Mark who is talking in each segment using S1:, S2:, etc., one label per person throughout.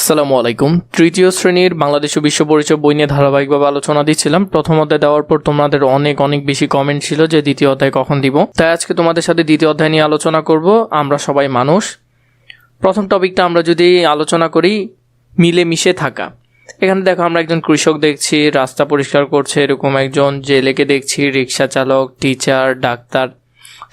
S1: আসসালামু আলাইকুম। তৃতীয় শ্রেণীর বাংলাদেশ ও বিশ্ব পরিচয় বই নিয়ে ধারাবাহিকভাবে আলোচনা দিচ্ছিলাম। প্রথম অধ্যায় দেওয়ার পর তোমাদের অনেক বেশি কমেন্ট ছিল যে দ্বিতীয় অধ্যায় কখন দিব, তাই আজকে তোমাদের সাথে দ্বিতীয় অধ্যায় নিয়ে আলোচনা করব। আমরা সবাই মানুষ। প্রথম টপিকটা আমরা যদি আলোচনা করি, মিলেমিশে থাকা। এখানে দেখো আমরা একজন কৃষক দেখছি, রাস্তা পরিষ্কার করছে, এরকম একজন জেলেকে দেখছি, রিক্সা চালক, টিচার, ডাক্তার।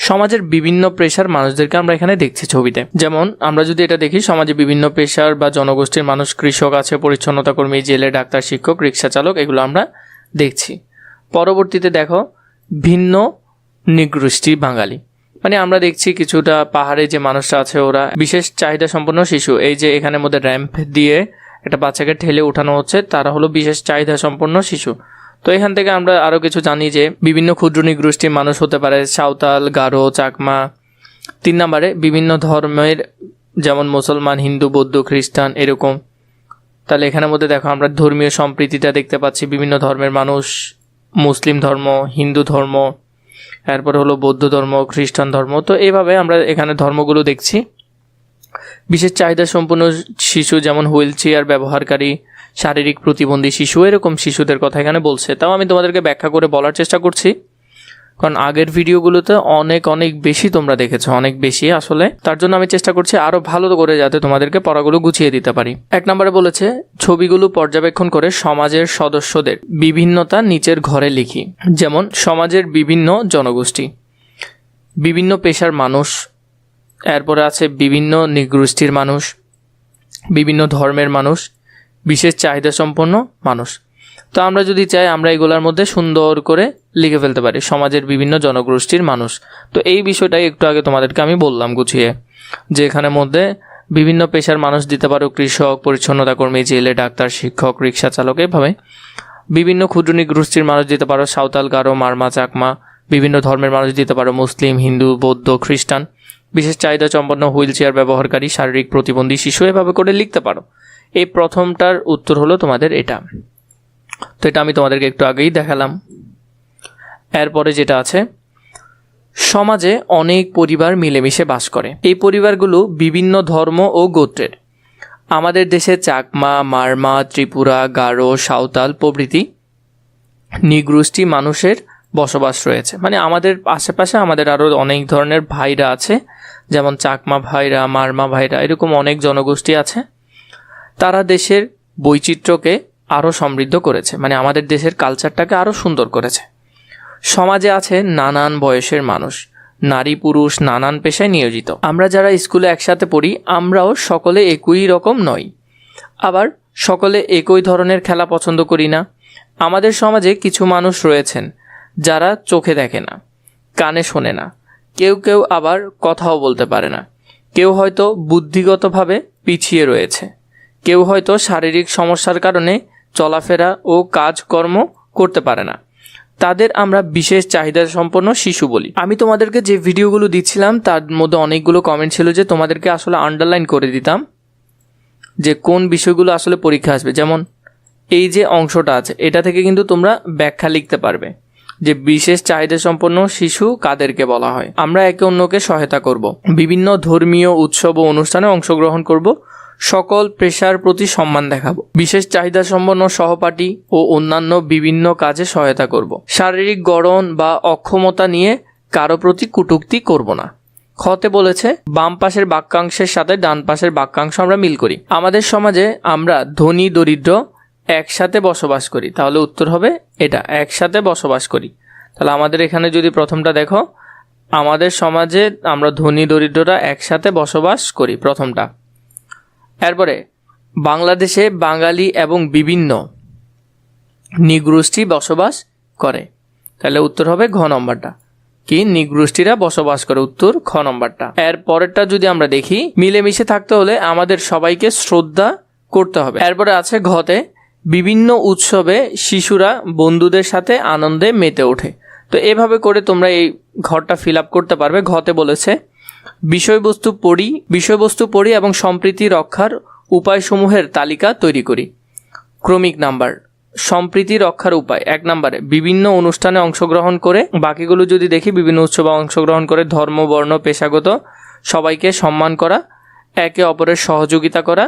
S1: সমাজের বিভিন্ন পেশার মানুষদেরকে আমরা এখানে দেখছি ছবিতে। যেমন আমরা যদি এটা দেখি, সমাজে বিভিন্ন পেশার বা জনগোষ্ঠীর মানুষ, কৃষক আছে, পরিচ্ছন্নতা কর্মী, জেলে, ডাক্তার, শিক্ষক, রিক্সা চালক, এগুলো আমরা দেখছি। পরবর্তীতে দেখো ভিন্ন নৃগোষ্ঠী বাঙালি, মানে আমরা দেখছি কিছুটা পাহাড়ে যে মানুষরা আছে ওরা বিশেষ চাহিদা সম্পন্ন শিশু। এই যে এখানের মধ্যে র্যাম্প দিয়ে একটা বাচ্চাকে ঠেলে উঠানো হচ্ছে, তারা হলো বিশেষ চাহিদা সম্পন্ন শিশু। তো এখান থেকে আমরা আরও কিছু জানি যে বিভিন্ন ক্ষুদ্র নৃগোষ্ঠীর মানুষ হতে পারে, সাঁওতাল, গারো, চাকমা। 3 নম্বরে বিভিন্ন ধর্মের, যেমন মুসলমান, হিন্দু, বৌদ্ধ, খ্রিস্টান, এরকম। তাহলে এখানের মধ্যে দেখো আমরা ধর্মীয় সম্প্রীতিটা দেখতে পাচ্ছি। বিভিন্ন ধর্মের মানুষ, মুসলিম ধর্ম, হিন্দু ধর্ম, এরপর হলো বৌদ্ধ ধর্ম, খ্রিস্টান ধর্ম। তো এইভাবে আমরা এখানে ধর্মগুলো দেখছি। বিশেষ চাহিদা সম্পন্ন শিশু, যেমন হুইল চেয়ার ব্যবহারকারী, শারীরিক প্রতিবন্ধী শিশু, এরকম শিশুদের কথা এখানে বলছে। তাও আমি তোমাদেরকে ব্যাখ্যা করে বলার চেষ্টা করছি, কারণ আগের ভিডিওগুলোতে অনেক বেশি তোমরা দেখেছো, অনেক বেশি আসলে। তার জন্য আমি চেষ্টা করছি আরও ভালো করে যাতে তোমাদেরকে পড়াগুলো গুছিয়ে দিতে পারি। 1 নম্বরে বলেছে, ছবিগুলো পর্যবেক্ষণ করে সমাজের সদস্যদের বিভিন্নতা নিচের ঘরে লিখি। যেমন সমাজের বিভিন্ন জনগোষ্ঠী, বিভিন্ন পেশার মানুষ, এরপরে আছে বিভিন্ন নৃগোষ্ঠীর মানুষ, বিভিন্ন ধর্মের মানুষ, বিশেষ চাহিদা সম্পন্ন মানুষ। তো আমরা যদি চাই আমরা এগুলোর মধ্যে সুন্দর করে লিখে ফেলতে পারি, সমাজের বিভিন্ন জনগোষ্ঠীর মানুষ। তো এই বিষয়টাই একটু আগে তোমাদেরকে আমি বললাম গুছিয়ে, যে এখানের মধ্যে বিভিন্ন পেশার মানুষ দিতে পারো, কৃষক, পরিচ্ছন্নতা কর্মী, জেলে, ডাক্তার, শিক্ষক, রিক্সা চালক। এভাবে বিভিন্ন ক্ষুদ্র নৃগোষ্ঠীর মানুষ দিতে পারো, সাঁওতাল, গারো, মারমা, চাকমা। বিভিন্ন ধর্মের মানুষ দিতে পারো, মুসলিম, হিন্দু, বৌদ্ধ, খ্রিস্টান। বিশেষ চাহিদা সম্পন্ন হুইল চেয়ার ব্যবহারকারী, শারীরিক প্রতিবন্ধী শিশু, এভাবে করে লিখতে পারো। এই প্রথমটার উত্তর হলো তোমাদের এটা। তো এটা আমি তোমাদেরকে একটু আগেই দেখালাম। এরপরে যেটা আছে, সমাজে অনেক পরিবার মিলেমিশে বাস করে। এই পরিবারগুলো বিভিন্ন ধর্ম ও গোত্রের। আমাদের দেশে চাকমা, মারমা, ত্রিপুরা, গারো, সাঁওতাল প্রভৃতি নৃগোষ্ঠী মানুষের বসবাস রয়েছে। মানে আমাদের আশেপাশে আমাদের আরও অনেক ধরনের ভাইরা আছে, যেমন চাকমা ভাইরা, মারমা ভাইরা, এরকম অনেক জনগোষ্ঠী আছে। তারা দেশের বৈচিত্র্যকে আরও সমৃদ্ধ করেছে, মানে আমাদের দেশের কালচারটাকে আরও সুন্দর করেছে। সমাজে আছে নানান বয়সের মানুষ, নারী পুরুষ নানান পেশায় নিয়োজিত। আমরা যারা স্কুলে একসাথে পড়ি, আমরাও সকলে একই রকম নই, আবার সকলে একই ধরনের খেলা পছন্দ করি না। আমাদের সমাজে কিছু মানুষ রয়েছেন যারা চোখে দেখে না, কানে শোনে না, কেউ আবার কথাও বলতে পারে না। কেউ হয়তো বুদ্ধিগতভাবে পিছিয়ে রয়েছে, কেউ হয়তো শারীরিক সমস্যার কারণে চলাফেরা ও কাজকর্ম করতে পারে না। তাদের আমরা বিশেষ চাহিদা সম্পন্ন শিশু বলি। আমি তোমাদেরকে যে ভিডিওগুলো দিচ্ছিলাম তার মধ্যে অনেকগুলো কমেন্ট ছিল যে তোমাদেরকে আসলে আন্ডারলাইন করে দিতাম যে কোন বিষয়গুলো আসলে পরীক্ষা আসবে। যেমন এই যে অংশটা আছে, এটা থেকে কিন্তু তোমরা ব্যাখ্যা লিখতে পারবে যে বিশেষ চাহিদা সম্পন্ন শিশু কাদেরকে বলা হয়। আমরা একে অন্যকে সহায়তা করব, বিভিন্ন ধর্মীয় উৎসব ও অনুষ্ঠানে অংশগ্রহণ করব, সকল পেশার প্রতি সম্মান দেখাবো, বিশেষ চাহিদা সম্পন্ন সহপাঠী ও অন্যান্য বিভিন্ন কাজে সহায়তা করব, শারীরিক গড়ন বা অক্ষমতা নিয়ে কারো প্রতি কটূক্তি করব না। খতে বলেছে, বাম পাশের বাক্যাংশের সাথে ডান পাশের বাক্যাংশ আমরা মিল করি। আমাদের সমাজে আমরা ধনী দরিদ্র একসাথে বসবাস করি। তাহলে উত্তর হবে এটা, একসাথে বসবাস করি। তাহলে আমাদের এখানে যদি প্রথমটা দেখো, আমাদের সমাজে আমরা ধনী দরিদ্ররা একসাথে বসবাস করি, প্রথমটা। এরপরে বাংলাদেশে বাঙালি এবং বিভিন্ন নৃগোষ্ঠী বসবাস করে। তাহলে উত্তর হবে ঘ নম্বরটা, কি নৃগোষ্ঠীরা বসবাস করে, উত্তর খ নম্বরটা। এর পরেরটা যদি আমরা দেখি, মিলেমিশে থাকতে হলে আমাদের সবাইকে শ্রদ্ধা করতে হবে। এরপরে আছে ঘতে, বিভিন্ন উৎসবে শিশুরা বন্ধুদের সাথে আনন্দে মেতে ওঠে। তো এভাবে করে তোমরা এই ঘরটা ফিল আপ করতে পারবে। ঘতে বলেছে, বিষয়বস্তু পড়ি এবং সম্প্রীতি রক্ষার উপায়সমূহের তালিকা তৈরি করি। ক্রমিক নাম্বার, সম্প্রীতি রক্ষার উপায় 1 নম্বরে বিভিন্ন অনুষ্ঠানে অংশগ্রহণ করে। বাকিগুলো যদি দেখি, বিভিন্ন উৎসবে অংশগ্রহণ করে, ধর্ম, বর্ণ, পেশাগত সবাইকে সম্মান করা, একে অপরের সহযোগিতা করা,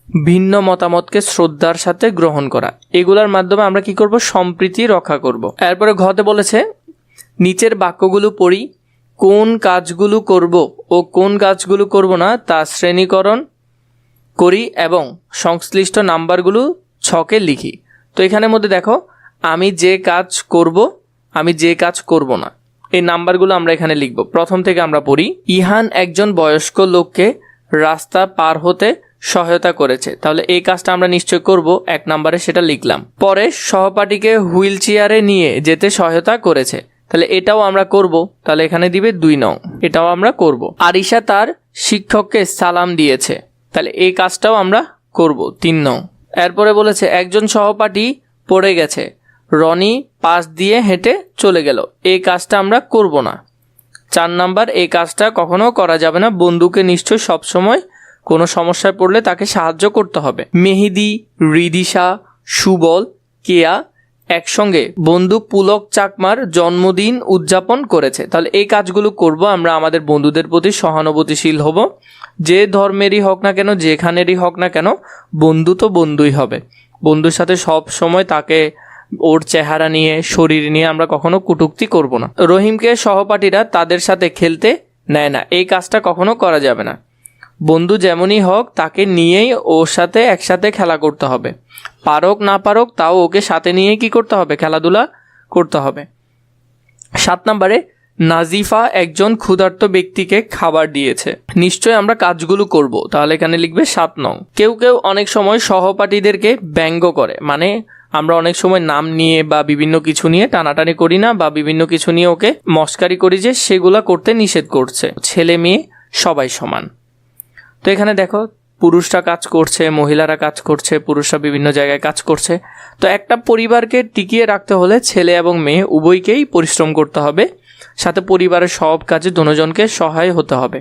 S1: ভিন্ন মতামতকে শ্রদ্ধার সাথে গ্রহণ করা, এগুলোর মাধ্যমে আমরা কি করব, সম্প্রীতি রক্ষা করব। এরপরে ঘতে বলেছে নিচের বাক্যগুলো পড়ি, কোন কাজগুলো করব ও কোন কাজগুলো করব না তা শ্রেণীকরণ করি এবং সংশ্লিষ্ট নাম্বারগুলো ছকে লিখি। তো এখানের মধ্যে দেখো আমি যে কাজ করব, আমি যে কাজ করব না, এই নাম্বারগুলো আমরা এখানে লিখব। প্রথম থেকে আমরা পড়ি, ইহান একজন বয়স্ক লোককে রাস্তা পার হতে সহায়তা করেছে। তাহলে এই কাজটা আমরা নিশ্চয় করব, 1 নম্বরে সেটা লিখলাম। পরে সহপাঠীকে হুইল চেয়ারে নিয়ে যেতে সহায়তা করেছে, তাহলে এটাও আমরা করব, তাহলে এখানে দিবে 2 নং, এটাও আমরা করব। আরিশা তার শিক্ষককে সালাম দিয়েছে, তাহলে এই কাজটাও আমরা করব, 3 নং। এরপরে বলেছে একজন সহপাঠী পড়ে গেছে, রনি পাশ দিয়ে হেঁটে চলে গেল, এই কাজটা আমরা করব না। 4 নাম্বার, এই কাজটা কখনো করা যাবে না, বন্ধুকে নিশ্চয় সবসময় কোনো সমস্যায় পড়লে তাকে সাহায্য করতে হবে। মেহেদি, রিদিশা, সুবল, কেয়া একসঙ্গে বন্ধু পুলক চাকমার জন্মদিন উদযাপন করেছে, তাহলে এই কাজগুলো করব আমরা, আমাদের বন্ধুদের প্রতি সহানুভূতিশীল হব। যে ধর্মেরই হোক না কেন, যেখানেরই হোক না কেন, বন্ধু তো বন্ধুই হবে। বন্ধুর সাথে সব সময় তাকে ওর চেহারা নিয়ে, শরীর নিয়ে আমরা কখনো কটূক্তি করব না। রহিমকে সহপাঠীরা তাদের সাথে খেলতে নেয় না, এই কাজটা কখনো করা যাবে না। বন্ধু যেমনই হোক তাকে নিয়েই ওর সাথে একসাথে খেলা করতে হবে, পারুক না পারুক তাও ওকে সাথে নিয়ে কি করতে হবে, খেলাধুলা করতে হবে। 7 নম্বরে নাজিফা একজন ক্ষুধার্ত ব্যক্তিকে খাবার দিয়েছে, নিশ্চয় আমরা কাজগুলো করব, তাহলে এখানে লিখবে 7 নং। কেউ কেউ অনেক সময় সহপাঠীদেরকে ব্যঙ্গ করে, মানে আমরা অনেক সময় নাম নিয়ে বা বিভিন্ন কিছু নিয়ে টানাটানি করি না, বা বিভিন্ন কিছু নিয়ে ওকে মস্কারি করি, যে সেগুলা করতে নিষেধ করছে। ছেলে মেয়ে সবাই সমান। তো এখানে দেখো পুরুষরা কাজ করছে, মহিলারা কাজ করছে, পুরুষরা বিভিন্ন জায়গায় কাজ করছে। তো একটা পরিবারকে টিকিয়ে রাখতে হলে ছেলে এবং মেয়ে উভয়কেই পরিশ্রম করতে হবে, সাথে পরিবারের সব কাজে দুজনকে সহায় হতে হবে।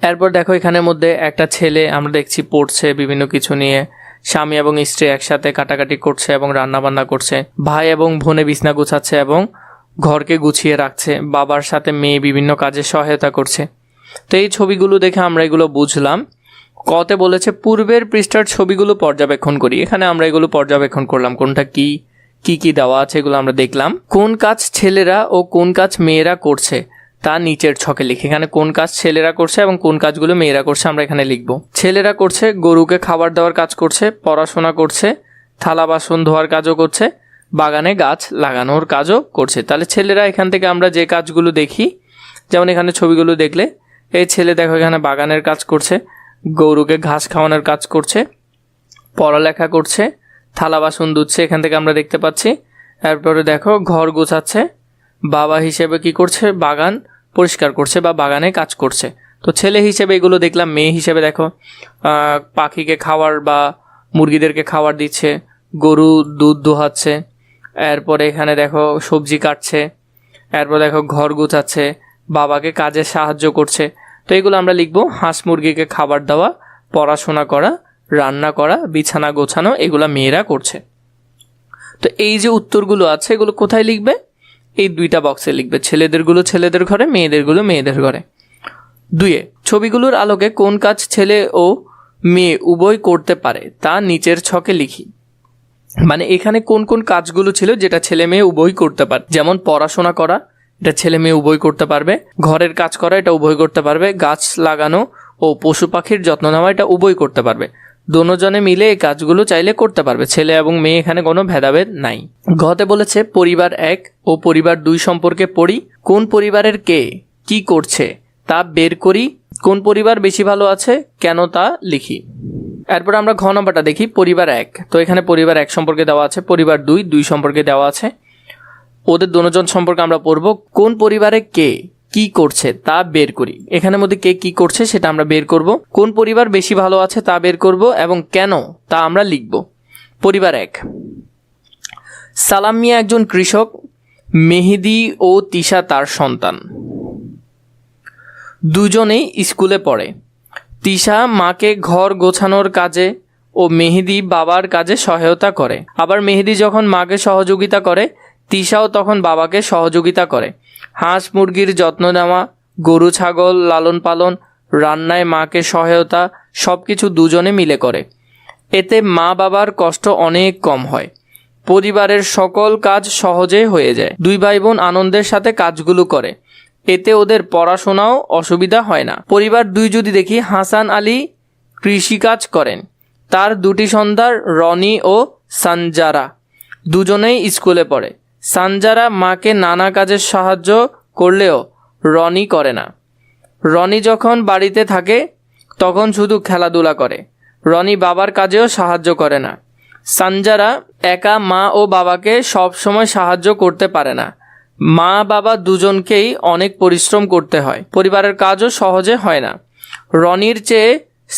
S1: এরপর দেখো এখানের মধ্যে একটা ছেলে আমরা দেখছি পড়ছে বিভিন্ন কিছু নিয়ে, স্বামী এবং স্ত্রী একসাথে কাটাকাটি করছে এবং রান্নাবান্না করছে, ভাই এবং বোনে বিছনা গুছাচ্ছে এবং ঘরকে গুছিয়ে রাখছে, বাবার সাথে মেয়ে বিভিন্ন কাজে সহায়তা করছে। তো এই ছবিগুলো দেখে আমরা এগুলো বুঝলাম। কতে বলেছে পূর্বের পৃষ্ঠার ছবিগুলো পর্যবেক্ষণ করি, এখানে আমরা এগুলো পর্যবেক্ষণ করলাম, কোনটা কি কি দেওয়া আছে এগুলো আমরা দেখলাম। কোন কাজ ছেলেরা ও কোন কাজ মেয়েরা করছে তা নিচের ছকে লিখে, এখানে কোন কাজ ছেলেরা করছে এবং কোন কাজগুলো মেয়েরা করছে আমরা এখানে লিখব। ছেলেরা করছে গরুকে খাবার দেওয়ার কাজ করছে, পড়াশোনা করছে, থালা বাসন ধোয়ার কাজও করছে, বাগানে গাছ লাগানোর কাজও করছে। তাহলে ছেলেরা এখান থেকে আমরা যে কাজগুলো দেখি, যেমন এখানে ছবিগুলো দেখলে এই ছেলে দেখো এখানে বাগানের কাজ করছে, গরুকে ঘাস খাওয়ানোর কাজ করছে, পড়ালেখা করছে, থালা বাসন ধুচ্ছে, এখান থেকে আমরা দেখতে পাচ্ছি। এরপরে দেখো ঘর গোছাচ্ছে, বাবা হিসেবে কি করছে, বাগান পরিষ্কার করছে বা বাগানে কাজ করছে। তো ছেলে হিসেবে এগুলো দেখলাম। মেয়ে হিসেবে দেখো পাখিকে খাবার বা মুরগিদেরকে খাবার দিচ্ছে, গরু দুধ দোহাচ্ছে, এরপরে এখানে দেখো সবজি কাটছে, এরপর দেখো ঘর গোছাচ্ছে, বাবাকে কাজে সাহায্য করছে। তো এগুলো আমরা লিখবো। হাঁস মুরগিকে খাবার দেওয়া, পড়াশোনা করা, রান্না করা, বিছানা গোছানো, এগুলো মেয়েরা করছে। তো এই যে উত্তরগুলো আছে এগুলো কোথায় লিখবে, এই 2টা বক্সে লিখবে, ছেলেদেরগুলো ছেলেদের ঘরে, মেয়েদেরগুলো মেয়েদের ঘরে। 2 ছবিগুলোর আলোকে কোন কাজ ছেলে ও মেয়ে উভয় করতে পারে তা নিচের ছকে লিখি। মানে এখানে কোন কোন কাজগুলো ছিল যেটা ছেলে মেয়ে উভয় করতে পারে, যেমন পড়াশোনা করা, এটা ছেলে মেয়ে উভয় করতে পারবে, ঘরের কাজ করা এটা উভয় করতে পারবে, গাছ লাগানো ও পশু পাখির যত্ন নেওয়া এটা উভয় করতে পারবে। দুজনে মিলে এই কাজগুলো চাইলে করতে পারবে, ছেলে এবং মেয়ে, এখানে কোনো ভেদাভেদ নাই। ঘতে বলেছে পরিবার 1 ও পরিবার 2 সম্পর্কে পড়ি, কোন পরিবারের কে কি করছে তা বের করি, কোন পরিবার বেশি ভালো আছে কেন তা লিখি। এরপর আমরা ঘ নম্বরটা দেখি, পরিবার 1। তো এখানে পরিবার 1 সম্পর্কে দেওয়া আছে, পরিবার 2 সম্পর্কে দেওয়া আছে, ওদের দুজন সম্পর্কে আমরা পড়ব। কোন পরিবারে কে কি করছে তা বের করি, এখানের মধ্যে কে কি করছে সেটা আমরা বের করব। কোন পরিবার বেশি ভালো আছে তা বের করব এবং কেন তা আমরা লিখব। পরিবার 1, সালাম মিয়া একজন কৃষক, মেহেদি ও তিশা তার সন্তান, দুজনেই স্কুলে পড়ে। তিশা মাকে ঘর গোছানোর কাজে ও মেহেদি বাবার কাজে সহায়তা করে, আবার মেহেদি যখন মাকে সহযোগিতা করে তিশাও তখন বাবাকে সহযোগিতা করে। হাঁস মুরগির যত্ন নেওয়া, গরু ছাগল লালন পালন, রান্নায় মাকে সহায়তা, সব কিছু দুজনে মিলে করে। এতে মা বাবার কষ্ট অনেক কম হয়। পরিবারের সকল কাজ সহজে হয়ে যায়। দুই ভাই বোন আনন্দের সাথে কাজগুলো করে, এতে ওদের পড়াশোনাও অসুবিধা হয় না। পরিবার দুই যদি দেখি, হাসান আলী কৃষিকাজ করেন, তার দুটি সন্তান রনি ও সানজারা দুজনেই স্কুলে পড়ে। সানজারা মাকে নানা কাজে সাহায্য করলেও রনি করে না। রনি যখন বাড়িতে থাকে তখন শুধু খেলাধুলা করে। রনি বাবার কাজেও সাহায্য করে না। সানজারা একা মা ও বাবাকে সব সময় সাহায্য করতে পারে না। মা বাবা দুজনকেই অনেক পরিশ্রম করতে হয়, পরিবারের কাজও সহজে হয় না। রনির চেয়ে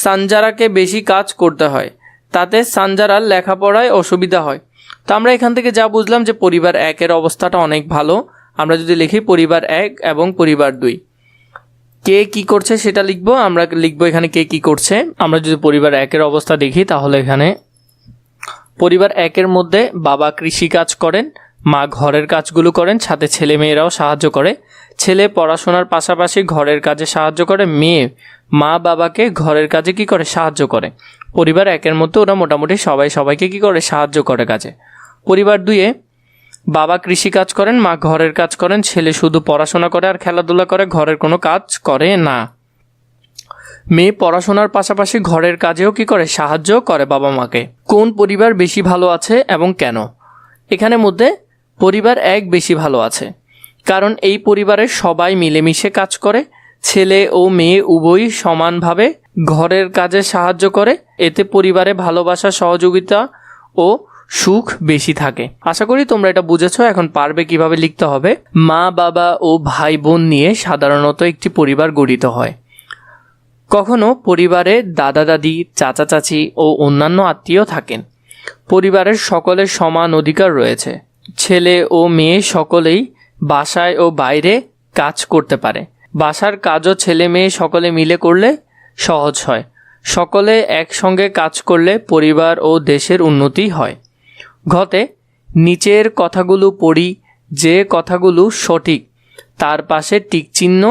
S1: সানজারাকে বেশি কাজ করতে হয়, তাতে সানজারার লেখাপড়ায় অসুবিধা হয়। তো আমরা এখান থেকে যা বুঝলাম যে পরিবার একের অবস্থাটা অনেক ভালো। আমরা যদি লিখি পরিবার এক এবং পরিবার দুই, কে কি করছে সেটা লিখবো। আমরা লিখবো এখানে কে কি করছে। আমরা যদি পরিবার একের অবস্থা দেখি তাহলে এখানে পরিবার একের মধ্যে বাবা কৃষি কাজ করেন, মা ঘরের কাজগুলো করেন, সাথে ছেলে মেয়েরাও সাহায্য করে। ছেলে পড়াশোনার পাশাপাশি ঘরের কাজে সাহায্য করে, মেয়ে মা বাবাকে ঘরের কাজে কি করে, সাহায্য করে। পরিবার একের মধ্যে ওরা মোটামুটি সবাইকে কি করে, সাহায্য করে কাজে। পরিবার দুইয়ে বাবা কৃষি কাজ করেন, মা ঘরের কাজ করেন, ছেলে শুধু পড়াশোনা করে আর খেলাধুলা করে, ঘরের কোনো কাজ করে না। মেয়ে পড়াশোনার পাশাপাশি ঘরের কাজেও কি করে, সাহায্য করে বাবা মাকে। কোন পরিবার বেশি ভালো আছে এবং কেন? এখানে মধ্যে পরিবার এক বেশি ভালো আছে, কারণ এই পরিবারের সবাই মিলেমিশে কাজ করে। ছেলে ও মেয়ে উভয়ই সমানভাবে ঘরের কাজে সাহায্য করে, এতে পরিবারে ভালোবাসা, সহযোগিতা ও সুখ বেশি থাকে। আশা করি তোমরা এটা বুঝেছো। এখন পারবে কিভাবে লিখতে হবে। মা বাবা ও ভাই বোন নিয়ে সাধারণত একটি পরিবার গঠিত হয়। কখনো পরিবারে দাদা দাদি, চাচা চাচি ও অন্যান্য আত্মীয় থাকেন। পরিবারের সকলের সমান অধিকার রয়েছে। ছেলে ও মেয়ে সকলেই বাসায় ও বাইরে কাজ করতে পারে। বাসার কাজও ছেলে মেয়ে সকলে মিলে করলে সহজ হয়। সকলে একসঙ্গে কাজ করলে পরিবার ও দেশের উন্নতি হয়। ঘতে নিচের কথাগুলো পড়ি, যে কথাগুলো সঠিক তার পাশে টিক চিহ্ন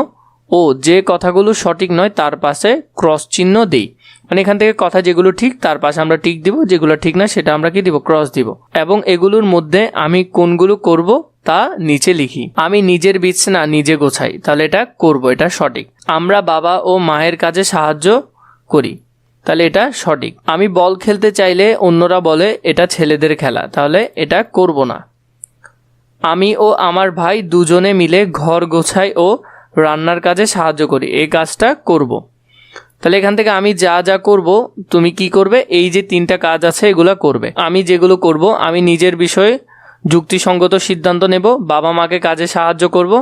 S1: ও যে কথাগুলো সঠিক নয় তার পাশে ক্রস চিহ্ন দিই। মানে এখান থেকে কথা যেগুলো ঠিক তার পাশে আমরা টিক দিব, যেগুলো ঠিক না সেটা আমরা কি দিব, ক্রস দিব। এবং এগুলোর মধ্যে আমি কোনগুলো করব তা নিচে লিখি। আমি নিজের বিছানা নিজে গোছাই, তাহলে এটা করব, এটা সঠিক। আমরা বাবা ও মায়ের কাজে সাহায্য করি, তাহলে এটা সঠিক। আমি বল খেলতে চাইলে অন্যরা বলে এটা ছেলেদের খেলা, তাহলে এটা করব না। আমি ও আমার ভাই দুজনে মিলে ঘর গোছাই ও রান্নার কাজে সাহায্য করি, এই কাজটা করব। তাহলে এখান থেকে আমি যা যা করব, তুমি কি করবে, এই যে তিনটা কাজ আছে এগুলো করবে। আমি যেগুলো করব, আমি নিজের বিষয়ে যুক্তিসঙ্গত সিদ্ধান্ত নেব, বাবা মাকে কাজে সাহায্য করব,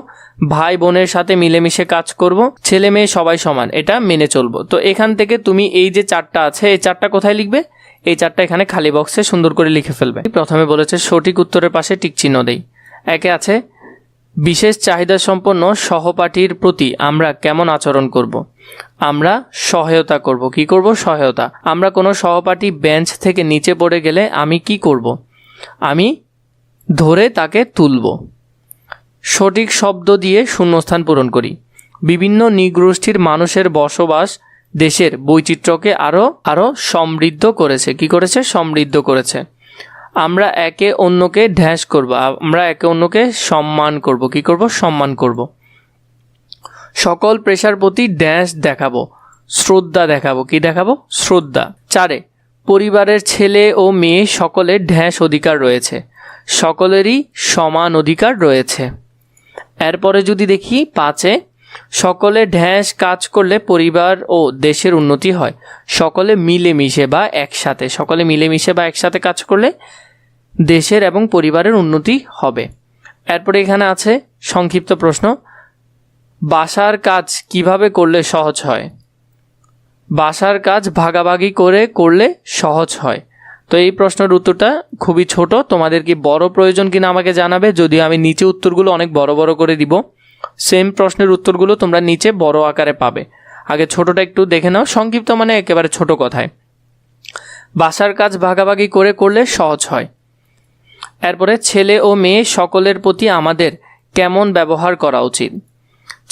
S1: ভাই বোনের সাথে মিলেমিশে কাজ করব, ছেলে মেয়ে সবাই সমান, এটা মেনে চলবো। তো এখান থেকে তুমি এই যে চারটা আছে, এই চারটা কোথায় লিখবে, এই চারটা এখানে খালি বক্সে সুন্দর করে লিখে ফেলবে। প্রথমে বলেছে সঠিক উত্তরের পাশে টিক চিহ্ন দেই। একে আছে বিশেষ চাহিদা সম্পন্ন সহপাঠীর প্রতি আমরা কেমন আচরণ করব। আমরা সহায়তা করব। কি করব, সহায়তা। আমরা কোনো সহপাঠী বেঞ্চ থেকে নিচে পড়ে গেলে আমি কি করব, আমি ধরে তাকে তুলব। সঠিক শব্দ দিয়ে শূন্যস্থান পূরণ করি। বিভিন্ন নৃগোষ্ঠীর মানুষের বসবাস দেশের বৈচিত্র্যকে আরও সমৃদ্ধ করেছে। কি করেছে, সমৃদ্ধ করেছে। আমরা একে অন্যকে ঢ্যাস করব, আমরা একে অন্যকে সম্মান করব। কি করব, সম্মান করব। সকল পেশার প্রতি ড্যাশ দেখাবো, শ্রদ্ধা দেখাবো। কি দেখাবো, শ্রদ্ধা। 4 পরিবারের ছেলে ও মেয়ে সকলের ঢ্যাস অধিকার রয়েছে, সকলেরই সমান অধিকার রয়েছে। এরপরে যদি দেখি 5 সকলে ঢ্যাস কাজ করলে পরিবার ও দেশের উন্নতি হয়। সকলে মিলেমিশে বা একসাথে, সকলে মিলেমিশে বা একসাথে কাজ করলে দেশের এবং পরিবারের উন্নতি হবে। এরপরে এখানে আছে সংক্ষিপ্ত প্রশ্ন, বাসার কাজ কিভাবে করলে সহজ হয়। বাসার কাজ ভাগাভাগি করে করলে সহজ হয়। তো এই প্রশ্নের উত্তরটা খুবই ছোট, তোমাদের কি বড় প্রয়োজন কিনা আমাকে জানাবে, যদিও আমি নিচে উত্তরগুলো অনেক বড় বড় করে দিব। সেম প্রশ্নের উত্তরগুলো তোমরা নিচে বড় আকারে পাবে। আগে ছোটটা একটু দেখে নাও, সংক্ষিপ্ত মানে একেবারে ছোট কথায়। বাসার কাজ ভাগাভাগি করে করলে সহজ হয়। এরপরে ছেলে ও মেয়ে সকলের প্রতি আমাদের কেমন ব্যবহার করা উচিত।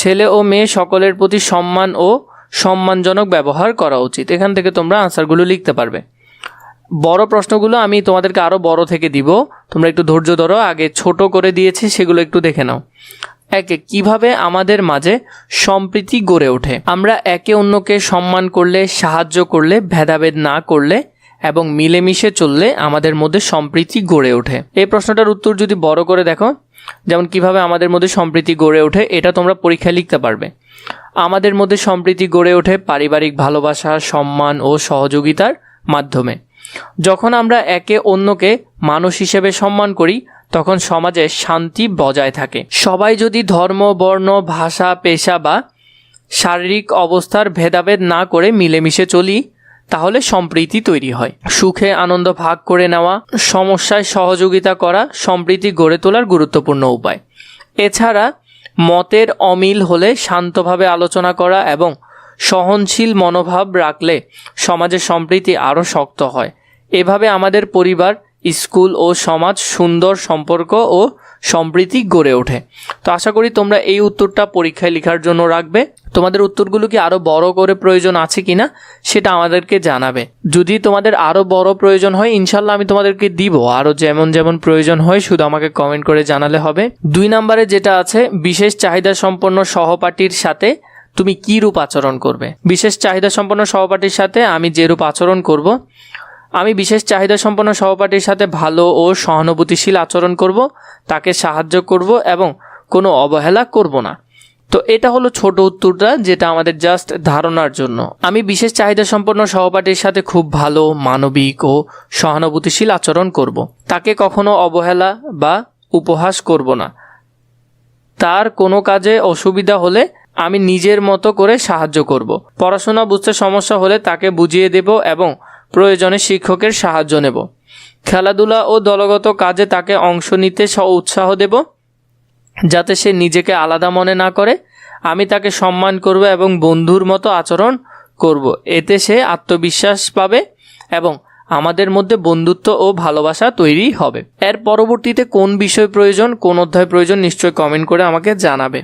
S1: ছেলে ও মেয়ে সকলের প্রতি সম্মান ও সম্মানজনক ব্যবহার করা উচিত। এখান থেকে তোমরা আনসারগুলো লিখতে পারবে। বড় প্রশ্নগুলো আমি তোমাদেরকে আরও বড় থেকে দিব, তোমরা একটু ধৈর্য ধরো। আগে ছোট করে দিয়েছি, সেগুলো একটু দেখে নাও। একে, কিভাবে আমাদের মাঝে সম্প্রীতি গড়ে ওঠে? আমরা একে অন্যকে সম্মান করলে, সাহায্য করলে, ভেদাভেদ না করলে এবং মিলেমিশে চললে আমাদের মধ্যে সম্প্রীতি গড়ে ওঠে। এই প্রশ্নটার উত্তর যদি বড় করে দেখো, যেমন কিভাবে আমাদের মধ্যে সম্প্রীতি গড়ে ওঠে, এটা তোমরা পরীক্ষায় লিখতে পারবে। আমাদের মধ্যে সম্প্রীতি গড়ে ওঠে পারিবারিক ভালোবাসা, সম্মান ও সহযোগিতার মাধ্যমে। যখন আমরা একে অন্যকে মানুষ হিসেবে সম্মান করি, তখন সমাজে শান্তি বজায় থাকে। সবাই যদি ধর্ম, বর্ণ, ভাষা, পেশা বা শারীরিক অবস্থার ভেদাভেদ না করে মিলেমিশে চলি, তাহলে সম্প্রীতি তৈরি হয়। সুখে আনন্দ ভাগ করে নেওয়া, সমস্যায় সহযোগিতা করা সম্প্রীতি গড়ে তোলার গুরুত্বপূর্ণ উপায়। এছাড়া মতের অমিল হলে শান্তভাবে আলোচনা করা এবং সহনশীল মনোভাব রাখলে সমাজের সম্প্রীতি আরও শক্ত হয়। এভাবে আমাদের পরিবার, স্কুল ও সমাজ সুন্দর সম্পর্ক ও সম্প্রীতি গড়ে ওঠে। তো আশা করি তোমরা এই উত্তরটা পরীক্ষায় লেখার জন্য রাখবে। তোমাদের উত্তরগুলো কি আরও বড় করে প্রয়োজন আছে কিনা সেটা আমাদেরকে জানাবে। যদি তোমাদের আরও বড় প্রয়োজন হয়, ইনশাল্লাহ আমি তোমাদেরকে দিব। আরও যেমন যেমন প্রয়োজন হয় শুধু আমাকে কমেন্ট করে জানালে হবে। 2 নম্বরে যেটা আছে, বিশেষ চাহিদা সম্পন্ন সহপাঠীর সাথে তুমি কী রূপ আচরণ করবে? বিশেষ চাহিদা সম্পন্ন সহপাঠীর সাথে আমি যে রূপ আচরণ করব, আমি বিশেষ চাহিদা সম্পন্ন সহপাঠীর সাথে ভালো ও সহানুভূতিশীল আচরণ করব, তাকে সাহায্য করব এবং কোনো অবহেলা করব না। তো এটা হলো ছোট উত্তরটা, যেটা আমাদের জাস্ট ধারণার জন্য। আমি বিশেষ চাহিদা সম্পন্ন সহপাঠীর সাথে খুব ভালো, মানবিক ও সহানুভূতিশীল আচরণ করব, তাকে কখনো অবহেলা বা উপহাস করব না। তার কোনো কাজে অসুবিধা হলে আমি নিজের মতো করে সাহায্য করব। পড়াশোনা বুঝতে সমস্যা হলে তাকে বুঝিয়ে দেব এবং প্রয়োজনে শিক্ষকের সাহায্য নেব। খেলাধুলা ও দলগত কাজে তাকে অংশ নিতে উৎসাহ দেব, যাতে সে নিজেকে আলাদা মনে না করে। আমি তাকে সম্মান করব এবং বন্ধুর মতো আচরণ করব, এতে সে আত্মবিশ্বাস পাবে এবং আমাদের মধ্যে বন্ধুত্ব ও ভালোবাসা তৈরি হবে। এর পরবর্তীতে কোন বিষয় প্রয়োজন, কোন অধ্যায় প্রয়োজন, নিশ্চয়ই কমেন্ট করে আমাকে জানাবে।